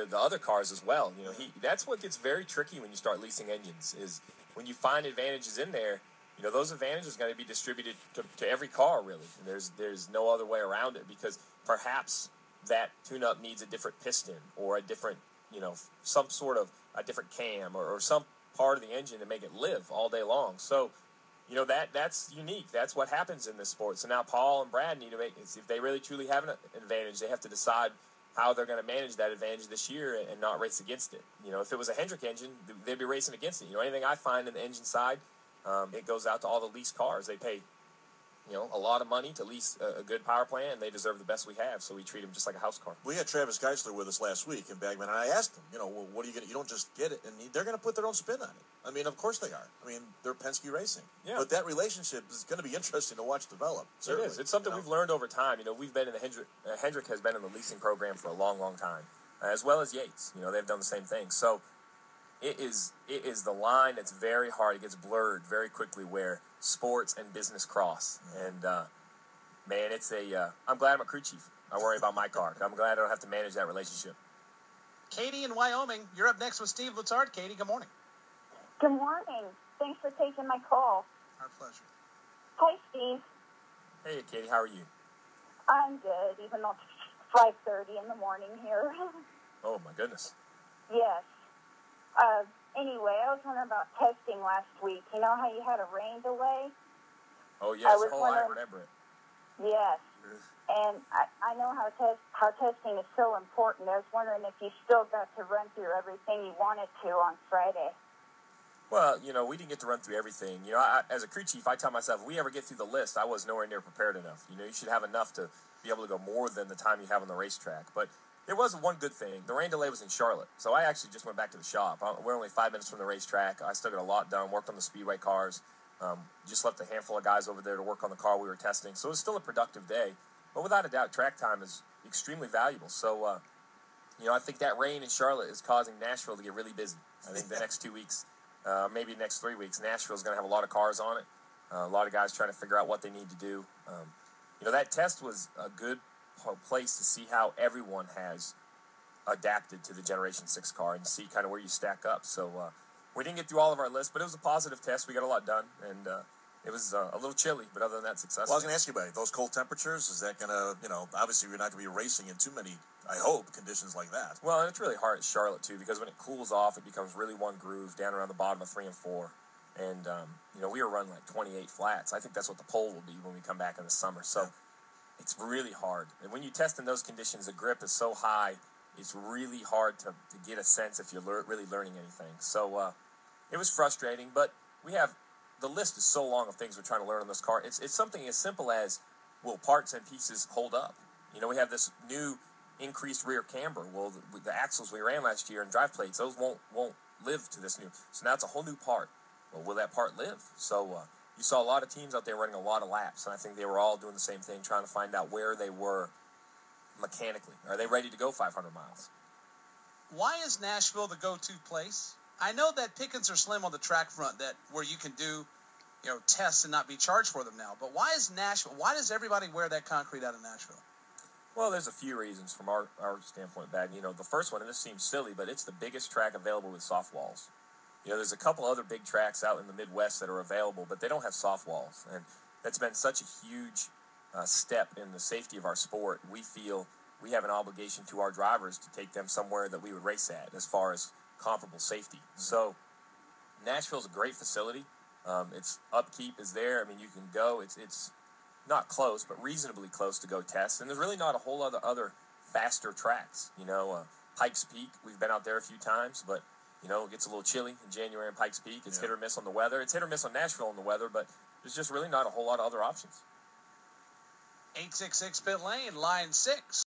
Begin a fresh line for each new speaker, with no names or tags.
the other cars as well. You know, that's what gets very tricky when you start leasing engines, is when you find advantages in there, you know, those advantages are going to be distributed to every car, really. And there's no other way around it, because perhaps that tune-up needs a different piston or a different, you know, some sort of a different cam or some part of the engine to make it live all day long. So, you know, that's unique. That's what happens in this sport. So now Paul and Brad need to make, if they really truly have an advantage, they have to decide how they're going to manage that advantage this year and not race against it. You know, if it was a Hendrick engine, they'd be racing against it. You know, anything I find in the engine side, it goes out to all the leased cars. They pay, you know, a lot of money to lease a good power plant, and they deserve the best we have, so we treat them just like a house car.
We had Travis Geisler with us last week in Bagman, and I asked him, you know, well, what are you going to, you don't just get it, and they're going to put their own spin on it. I mean, of course they are. I mean, they're Penske Racing.
Yeah.
But that relationship is going to be interesting to watch develop. Certainly.
It is. It's something we've learned over time. You know, we've been in the Hendrick has been in the leasing program for a long, long time, as well as Yates. You know, they've done the same thing. So it is the line that's very hard. It gets blurred very quickly where sports and business cross. And, man, it's I'm glad I'm a crew chief. I worry about my car. I'm glad I don't have to manage that relationship.
Katie in Wyoming, you're up next with Steve Letarte. Katie, good morning.
Good morning. Thanks for taking my call.
Our pleasure.
Hi, Steve.
Hey, Katie, how are you?
I'm good, even though it's 5:30 in the morning here.
Oh, my goodness.
Yes. Anyway, I was wondering about testing last week. You know how you had a rain delay?
Oh, yes. I remember it.
Yes. And I know how testing is so important. I was wondering if you still got to run through everything you wanted to on Friday.
Well, you know, we didn't get to run through everything. You know, as a crew chief, I tell myself, if we ever get through the list, I was nowhere near prepared enough. You know, you should have enough to be able to go more than the time you have on the racetrack. But there was one good thing. The rain delay was in Charlotte. So I actually just went back to the shop. We're only 5 minutes from the racetrack. I still got a lot done, worked on the speedway cars. Just left a handful of guys over there to work on the car we were testing. So it was still a productive day. But without a doubt, track time is extremely valuable. So, you know, I think that rain in Charlotte is causing Nashville to get really busy. I think the next 2 weeks, maybe the next 3 weeks, Nashville's going to have a lot of cars on it. A lot of guys trying to figure out what they need to do. You know, that test was a good place to see how everyone has adapted to the Generation 6 car and see kind of where you stack up. So we didn't get through all of our lists, but it was a positive test. We got a lot done, and it was a little chilly, but other than that, successful.
Well, I was going to ask you about it. Those cold temperatures, is that going to, you know, obviously you're not going to be racing in too many, I hope, conditions like that.
Well, and it's really hard at Charlotte, too, because when it cools off, it becomes really one groove down around the bottom of 3 and 4. And, you know, we were running like 28 flats. I think that's what the pole will be when we come back in the summer. So it's really hard. And when you test in those conditions, the grip is so high, it's really hard to get a sense if you're really learning anything. So it was frustrating, but we have the list is so long of things we're trying to learn on this car. It's something as simple as, will parts and pieces hold up? You know, we have this new increased rear camber. Well, the axles we ran last year and drive plates, those won't live to this new. So now it's a whole new part. Well, will that part live? So you saw a lot of teams out there running a lot of laps, and I think they were all doing the same thing, trying to find out where they were mechanically. Are they ready to go 500 miles?
Why is Nashville the go-to place? I know that pickings are slim on the track front, that where you can do, you know, tests and not be charged for them now. But why is Nashville? Why does everybody wear that concrete out of Nashville?
Well, there's a few reasons from our standpoint, Bag. You know, the first one, and this seems silly, but it's the biggest track available with soft walls. You know, there's a couple other big tracks out in the Midwest that are available, but they don't have soft walls. And that's been such a huge step in the safety of our sport. We feel we have an obligation to our drivers to take them somewhere that we would race at as far as comparable safety. So Nashville's a great facility. Its upkeep is there. I mean, you can go. It's not close, but reasonably close to go test. And there's really not a whole other faster tracks. You know, Pikes Peak, we've been out there a few times, but, you know, it gets a little chilly in January in Pikes Peak. It's hit or miss on the weather. It's hit or miss on Nashville on the weather, but there's just really not a whole lot of other options.
866 pit lane, line 6.